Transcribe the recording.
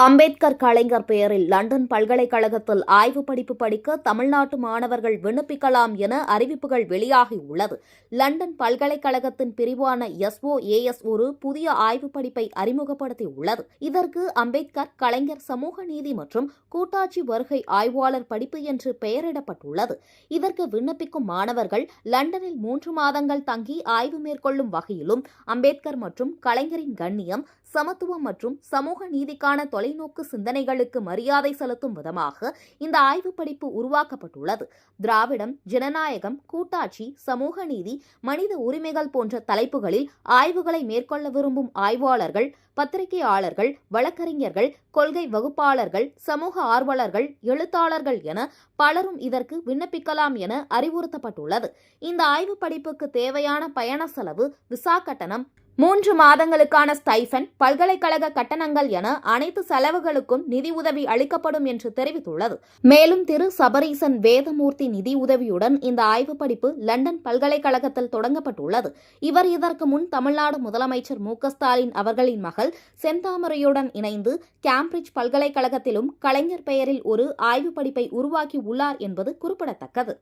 அம்பேத்கர் கலைஞர் பெயரில் லண்டன் பல்கலைக்கழகத்தில் ஆய்வு படிப்பு படிக்க தமிழ்நாட்டு மாணவர்கள் விண்ணப்பிக்கலாம் என அறிவிப்புகள் வெளியாகியுள்ளது. லண்டன் பல்கலைக்கழகத்தின் பிரிவான SOAS ஒரு புதிய ஆய்வு படிப்பை அறிமுகப்படுத்தியுள்ளது. இதற்கு அம்பேத்கர் கலைஞர் சமூக நீதி மற்றும் கூட்டாட்சி வருகை ஆய்வாளர் படிப்பு என்று பெயரிடப்பட்டுள்ளது. இதற்கு விண்ணப்பிக்கும் மாணவர்கள் லண்டனில் 3 மாதங்கள் தங்கி ஆய்வு மேற்கொள்ளும் வகையிலும் அம்பேத்கர் மற்றும் கலைஞரின் கண்ணியம், சமத்துவம் மற்றும் சமூக நீதிக்கான தொலைநோக்கு சிந்தனைகளுக்கு மரியாதை செலுத்தும் விதமாக இந்த ஆய்வு படிப்பு உருவாக்கப்பட்டுள்ளது. திராவிடம், ஜனநாயகம், கூட்டாட்சி, சமூக நீதி, மனித உரிமைகள் போன்ற தலைப்புகளில் ஆய்வுகளை மேற்கொள்ள விரும்பும் ஆய்வாளர்கள், பத்திரிகையாளர்கள், வழக்கறிஞர்கள், கொள்கை வகுப்பாளர்கள், சமூக ஆர்வலர்கள், எழுத்தாளர்கள் என பலரும் இதற்கு விண்ணப்பிக்கலாம் என அறிவுறுத்தப்பட்டுள்ளது. இந்த ஆய்வு படிப்புக்கு தேவையான பயண செலவு, விசா கட்டணம், 3 மாதங்களுக்கான ஸ்டைஃபன், பல்கலைக்கழக கட்டணங்கள் என அனைத்து செலவுகளுக்கும் நிதி உதவி அளிக்கப்படும் என்று தெரிவித்துள்ளது. மேலும் திரு சபரீசன் வேதமூர்த்தி நிதி உதவியுடன் இந்த ஆய்வு படிப்பு லண்டன் பல்கலைக்கழகத்தில் தொடங்கப்பட்டுள்ளது. இவர் இதற்கு முன் தமிழ்நாடு முதலமைச்சர் மு.க.ஸ்டாலின் அவர்களின் மகள் செந்தாமரையுடன் இணைந்து கேம்பிரிட்ஜ் பல்கலைக்கழகத்திலும் கலைஞர் பெயரில் ஒரு ஆய்வு படிப்பை உருவாக்கி உள்ளார் என்பது குறிப்பிடத்தக்கது.